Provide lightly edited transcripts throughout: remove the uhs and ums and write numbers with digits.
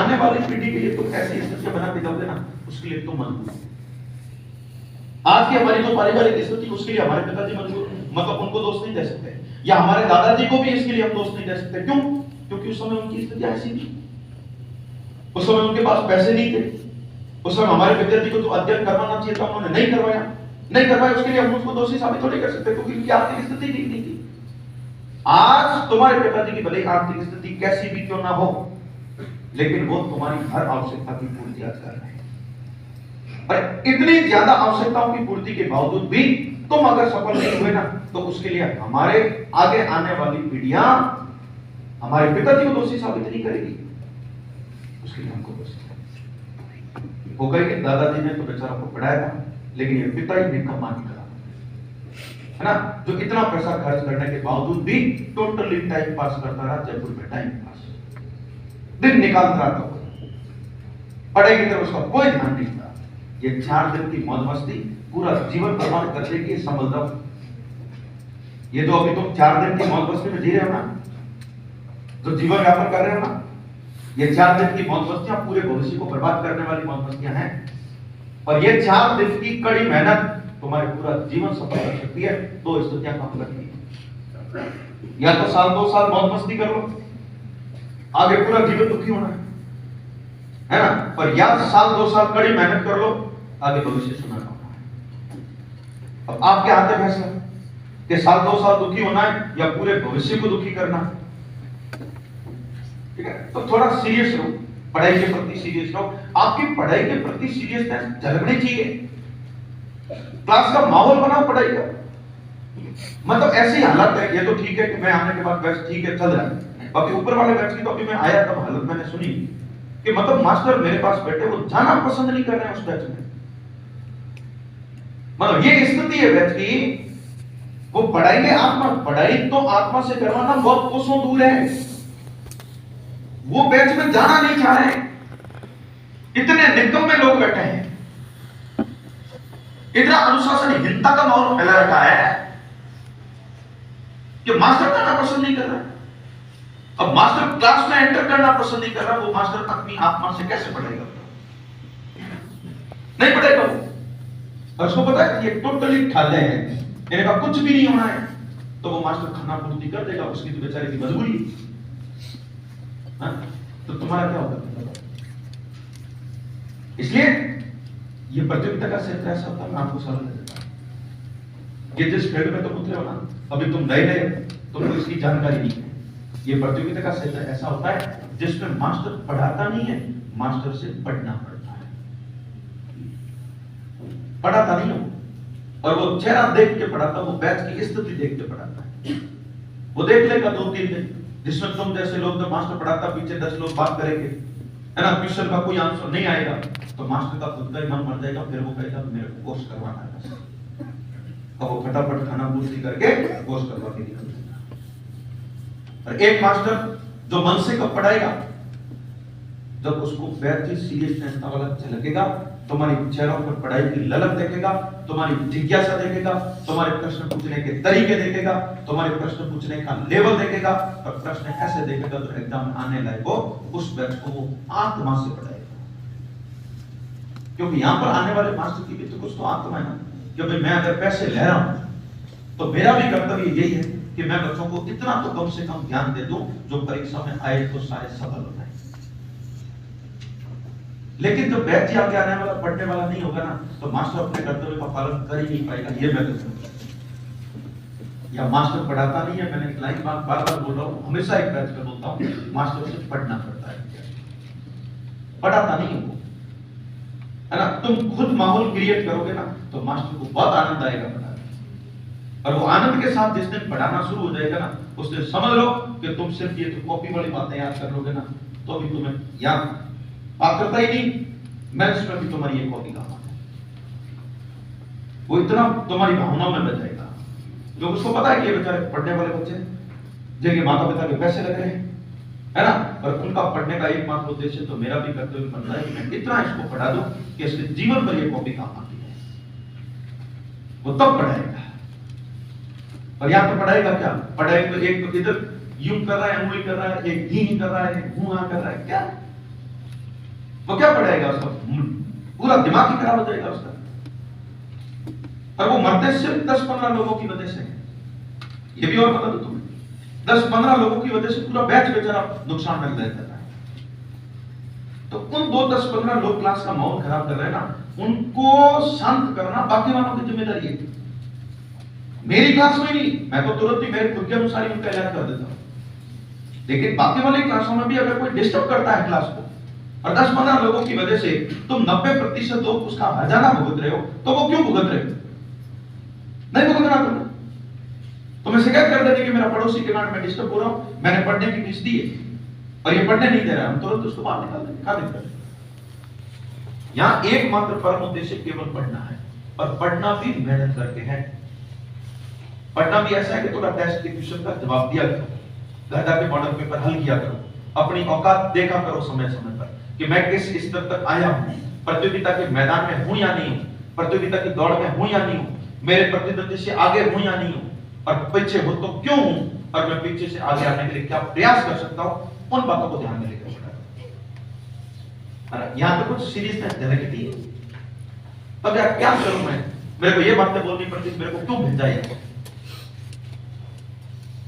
आने वाली पीढ़ी के लिए तुम ऐसी स्थितियां बना के जाओगे ना, उसके लिए तुम मजबूर हो। आज की हमारी जो पारिवारिक स्थिति, उसके लिए हमारे पिताजी मजबूर, मतलब उनको दोष नहीं दे सकते, या हमारे दादाजी को भी इसके लिए हम दोष नहीं दे सकते। क्यों? क्योंकि उस समय उनकी स्थिति ऐसी थी, उस समय उनके पास पैसे नहीं थे, उस समय हमारे विद्यार्थी को तो अध्ययन करवाना चाहिए था, उन्होंने नहीं करवाया, उसके लिए हम उसको दोषी साबित थोड़ी कर सकते, क्योंकि उनकी आर्थिक स्थिति ठीक नहीं थी। आज तुम्हारे पिताजी की भले आर्थिक स्थिति कैसी भी क्यों ना हो, लेकिन वो तुम्हारी हर आवश्यकता की पूर्ति आज कर रहे हैं। और इतनी ज्यादा आवश्यकताओं की पूर्ति के बावजूद भी तुम अगर सफल नहीं हुए ना, तो उसके लिए हमारे आगे आने वाली पीढ़ियां हमारे पिताजी को दोषी साबित नहीं करेगी, उसके लिए हमको दोषी वो कहेंगे दादाजी ने तो बेचारा को पढ़ाया था, लेकिन ये पिता ही निकम्मा निकला, है ना, जो इतना पैसा खर्च करने के बावजूद भी टोटली टाइम पास करता रहा, जयपुर में टाइम पास, दिन निकालता रहा, पढ़ाई की तरफ उसका कोई ध्यान नहीं था। ये 4 दिन की मौज मस्ती पूरा जीवन बर्बाद कर देगी, समझ लो। ये तो अभी तुम 4 दिन की मौज मस्ती में जी रहे हो ना, जो जीवन यापन कर रहे हो ना, ये 4 दिन की मौज मस्तियां पूरे भविष्य को बर्बाद करने वाली मौज मस्तियां हैं। और ये 4 दिन की कड़ी मेहनत तुम्हारे पूरा जीवन सफल कर सकती है। 2 स्थितियां काम करती है, या तो साल 2 साल मौज मस्ती कर लो, आगे पूरा जीवन दुखी होना है ना, पर या साल 2 साल कड़ी मेहनत कर लो, आगे भविष्य सुनाना है। अब आपके हाथ में फैसला कि साल 2 साल दुखी होना है या पूरे भविष्य को दुखी करना है। ठीक है, तो थोड़ा सीरियस रहो, पढ़ाई के प्रति सीरियस रहो। आपकी पढ़ाई के प्रति सीरियसनेस झलकनी चाहिए। क्लास का माहौल बनाओ पढ़ाई का, मतलब ऐसी हालत है, ये तो ठीक है कि मैं आने के बाद बैच ठीक है चल रहा है, बाकी ऊपर वाले बैच की तो अभी मैं आया तब हालत मैंने सुनी कि मतलब मास्टर मेरे पास बैठे, वो जाना पसंद नहीं कर रहे हैं उस बैच में। मतलब ये स्थिति है बैच की, वो पढ़ाएंगे आत्मा, पढ़ाई तो आत्मा से करवाना बहुत कोसों दूर है, वो बैच में जाना नहीं चाह रहे। इतने निकम्मे लोग बैठे हैं, इतना अनुशासनहीनता का माहौल फैला रखा है कि मास्टर करना पसंद नहीं कर रहा। अब मास्टर क्लास में एंटर करना पसंद नहीं कर रहा, वो मास्टर अपनी आत्मा से कैसे पढ़ेगा? नहीं पढ़ेगा वो। और उसको पता है कि ये टोटली ठाले हैं, इनका कुछ भी नहीं होना है, तो वो मास्टर खाना पूर्ति कर देगा, उसकी तो बेचारे की मजबूरी। तो तुम्हारा क्या होगा? इसलिए ये प्रतियोगिता का क्षेत्र ऐसा होता है, मैं आपको सलाह देता हूं, ये जिस फील्ड में तुम उतरे हो ना, अभी तुम नए तुमको इसकी जानकारी नहीं है। ये प्रतियोगिता का क्षेत्र ऐसा होता है जिसमें मास्टर पढ़ाता नहीं है, मास्टर से पढ़ना पड़ता है। पढ़ाता नहीं हो, और वो चेहरा देख के पढ़ाता, वो बैच की स्थिति देख के पढ़ाता है। वो देख लेगा 2-3 दिन जिसमें तुम जैसे लोग, तो मास्टर पढ़ाता, पीछे 10 लोग बात करेंगे, है ना, क्वेश्चन का कोई आंसर नहीं आएगा, तो मास्टर का खुद का ही मन मर जाएगा, फिर वो कहेगा मेरे को कोर्स करवाना है, और वो फटाफट खाना पूर्ति करके कोर्स करवा के निकल जाएगा। और एक मास्टर जो मन से कब पढ़ाएगा, जब उसको बैच की सीरियसनेस वाला झलकेगा, तुम्हारी चेहरों पर पढ़ाई की ललक देखेगा, तुम्हारी जिज्ञासा देखेगा, तुम्हारे प्रश्न पूछने के तरीके देखेगा, तुम्हारे प्रश्न पूछने का लेवल देखेगा, और प्रश्न ऐसे देखेगा जो एग्जाम में आने लायक हो, उस बैच को वो आत्मा से पढ़ाएगा। क्योंकि यहां पर आने वाले मास्टर की भी तो कुछ तो आत्मा है ना, क्योंकि मैं अगर पैसे ले रहा हूं तो मेरा भी कर्तव्य यही है कि मैं बच्चों को इतना तो कम से कम ज्ञान दे दूं जो परीक्षा में आए तो सारे सफल हो जाए। लेकिन जो बैच आगे आने वाला पढ़ने वाला नहीं होगा ना, तो मास्टर अपने कर्तव्य का पालन कर ही नहीं पाएगा। ये मैं तो या मास्टर पढ़ाता नहीं है, मैंने लाइन बार बार बोल रहा हूं, हमेशा एक बैच में बोलता हूं, मास्टर से पढ़ना पड़ता है, पढ़ाता नहीं है वो, है ना। तुम खुद माहौल क्रिएट करोगे ना, तो मास्टर को बहुत आनंद आएगा पढ़ाने, और वो आनंद के साथ जिस दिन पढ़ाना शुरू हो जाएगा ना, उस दिन समझ लो कि तुम सिर्फ ये तो कॉपी वाली बातें याद कर लोगे ना, तो अभी तुम्हें याद पात्रता ही नहीं, मैथ्स में भी तुम्हारी ये कॉपी काम है, वो इतना तुम्हारी भावनाओं में बच जाएगा। जो उसको पता है कि ये बेचारे पढ़ने वाले बच्चे जिनके माता पिता के पैसे लग रहे हैं, है ना, और उनका पढ़ने का एकमात्र उद्देश्य तो मेरा भी कर्तव्य बनता है कि मैं इतना इसको पढ़ा दूं कि इसके जीवन पर ये कॉपी काम आती है। वो तब पढ़ाएगा, और यहां पर पढ़ाएगा क्या? पढ़ाएगा तो एक तो इधर यूं कर रहा है, उंगली कर रहा है, एक ही कर रहा है, मुंह कर रहा है, क्या वो क्या पढ़ेगा उसका, पूरा दिमाग ही खराब हो जाएगा उसका। और वो मरते सिर्फ 10-15 लोगों की वजह से, ये भी और बता दो तुम्हें, 10-15 लोगों की वजह से पूरा बैच बेचारा नुकसान में रहता है। तो उन 10-15 लोग क्लास का माहौल खराब कर रहे हैं ना, उनको शांत करना बाकी वालों की जिम्मेदारी है, मेरी क्लास में नहीं। मैं तो तुरंत ही मेरे खुद के अनुसार ही उनका इलाज कर देता हूं, लेकिन बाकी वाली क्लासों में भी अगर कोई डिस्टर्ब करता है क्लास को, और 10-15 लोगों की वजह से तुम 90% लोग उसका हर्जाना भुगत रहे हो, तो वो क्यों भुगत रहे हो? नहीं भुगतना तुम्हें शिकायत कर देने कि मेरा पड़ोसी के कारण मैं डिस्टर्ब हो रहा हूं, मैंने पढ़ने की फीस दी है और ये पढ़ने नहीं दे रहा, हम तुरंत उसको बाहर निकाल देंगे, क्या दिक्कत है? यहां एकमात्र परम उद्देश्य केवल पढ़ना है, और पढ़ना भी मेहनत करके है। पढ़ना भी ऐसा है कि थोड़ा टेस्ट के क्वेश्चन का जवाब दिया करो, घर जाके मॉडल पेपर हल किया करो, अपनी औकात देखा करो समय समय पर कि मैं किस स्तर तक आया हूं, प्रतियोगिता के मैदान में हूं या नहीं हूं, प्रतियोगिता की दौड़ में हूं या नहीं हूं, मेरे प्रतिद्वंदी से आगे हूं या नहीं हूं, और पीछे हो तो क्यों हूं, और मैं पीछे से आगे आने के लिए क्या प्रयास कर सकता हूं, उन बातों को ध्यान में लेकर पढ़ा। यहां तो कुछ सीरियसनेस झलकती है, तब यार क्या करूं मैं, मेरे को ये बातें बोलनी पड़ती, मेरे को क्यों भेजा है,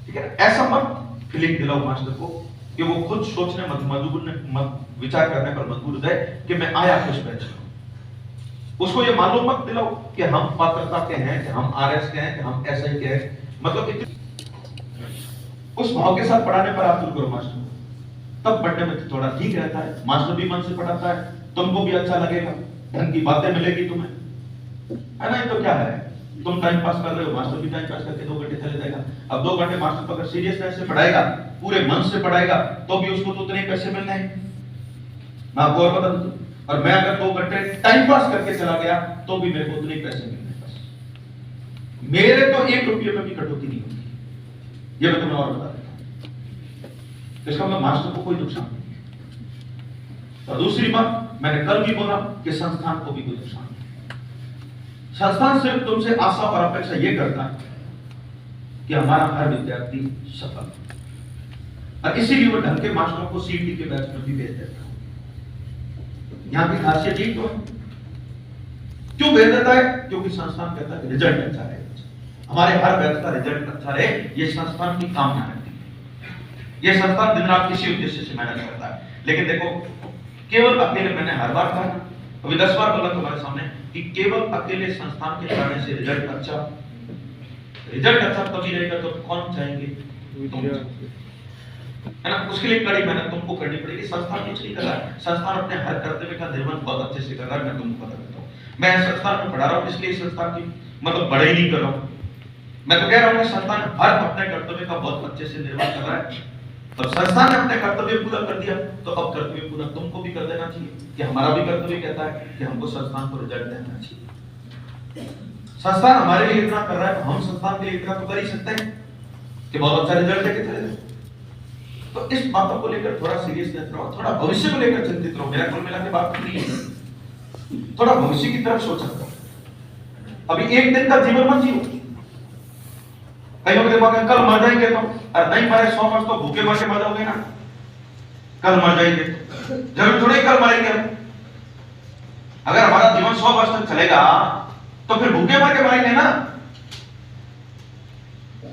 ठीक है? ऐसा मत फीलिंग दिलाओ मास्टर को कि वो खुद सोचने मजबूर विचार करने पर मजबूर हो जाए कि मैं आया किस बैच में। उसको ये मालूम मत दिलाओ कि हम पात्रता के हैं, कि हम आरएस के हैं, कि हम एसआई के हैं, मतलब उस भाव के साथ पढ़ाने पर आप दूर करो मास्टर, तब पढ़ने में थोड़ा ठीक रहता है, मास्टर भी मन से पढ़ाता है, तुमको भी अच्छा लगेगा, ढंग की बातें मिलेगी तुम्हें, है ना? तो क्या है, तुम टाइम पास कर रहे हो, मास्टर भी टाइम पास करके 2 घंटे चले जाएगा। अब 2 घंटे मास्टर को अगर सीरियसनेस से पढ़ाएगा, पूरे मन से पढ़ाएगा, तो भी उसको तो उतने पैसे मिलने हैं। मैं आपको और बता दूं, और मैं अगर 2 घंटे टाइम पास करके चला गया, तो भी मेरे को उतने पैसे मिलने हैं। मेरे तो 1 रुपये में भी कटौती नहीं होगी, ये मैं तुम्हें और बता देता हूं। इसका मतलब मास्टर को कोई नुकसान नहीं। और दूसरी बात, मैंने कल भी बोला कि संस्थान को भी कोई नुकसान नहीं। संस्थान सिर्फ तुमसे आशा और अपेक्षा यह करता है कि हमारा हर विद्यार्थी सफल, और इसीलिए वो ढंग के मास्टरों को सीटी के बैच में भी भेज देता है। यहां की खासियत यही तो है। क्यों भेज देता है? क्योंकि संस्थान कहता है रिजल्ट अच्छा रहे, हमारे हर बैच का रिजल्ट अच्छा रहे, ये संस्थान की कामना रहती है। ये संस्थान दिन रात किसी उद्देश्य से मेहनत करता है। लेकिन देखो, केवल अकेले, मैंने हर बार कहा, अभी 10 बार बोला तुम्हारे सामने कि केवल अकेले संस्थान के पढ़ाने से रिजल्ट अच्छा तभी रहेगा तो कौन चाहेंगे, है ना? उसके लिए कड़ी मेहनत तुमको करनी पड़ेगी। संस्थान कुछ नहीं कर रहा है, संस्थान अपने हर कर्तव्य का निर्वहन बहुत अच्छे से कर रहा है, मैं तुमको बता देता हूँ। मैं संस्थान में पढ़ा रहा हूँ, इसलिए संस्थान की मतलब बड़ाई नहीं कर रहा हूँ, मैं तो कह रहा हूँ कि संस्थान हर अपने कर्तव्य का बहुत अच्छे से निर्वहन कर रहा है। तो संस्थान ने अपने कर्तव्य पूरा कर दिया, तो अब कर्तव्य पूरा तुमको भी कर देना चाहिए, कि हमारा भी कर्तव्य कहता है कि हमको संस्थान को रिजल्ट देना चाहिए। संस्थान हमारे लिए इतना कर रहा है, तो हम संस्थान के लिए इतना तो कर ही सकते हैं कि बहुत अच्छा रिजल्ट देके चले जाए। तो इस बातों को लेकर थोड़ा सीरियसनेस रहो, थोड़ा भविष्य को लेकर चिंतित रहो। मेरा कुल मिला के बात नहीं है, थोड़ा भविष्य की तरफ सोचा करो। अभी एक दिन का जीवन मत जियो। कई लोग देखोगे कल मर जाएंगे, तो नहीं मरे 100 वर्ष तो भूखे मर के मर जाओगे ना, कल मर जाएंगे, जरूर थोड़े कल मरेंगे हम। अगर हमारा जीवन 100 वर्ष तक चलेगा तो फिर भूखे मर के मरेंगे ना।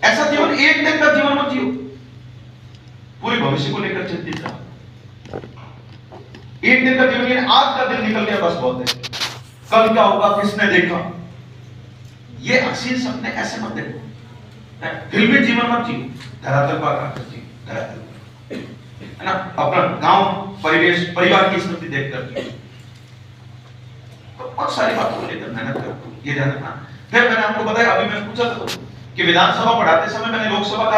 ऐसा जीवन, एक दिन का जीवन मत जियो, पूरे भविष्य को लेकर चिंतित रहो। एक दिन का जीवन, यानी आज का दिन निकल गया बस बहुत है, कल क्या होगा किसने देखा, ये असीम सपने ऐसे मत देखो। फिर भी जीवन मत जियो, धरातल पर आकर जियो, धरातल, है ना? अपना गांव, परिवेश, परिवार की स्थिति देखकर जियो। तो बहुत सारी बातों को लेकर मेहनत करो, ये ध्यान रखना। फिर मैंने आपको बताया, अभी मैं पूछा था कि विधानसभा पढ़ाते समय मैंने लोकसभा का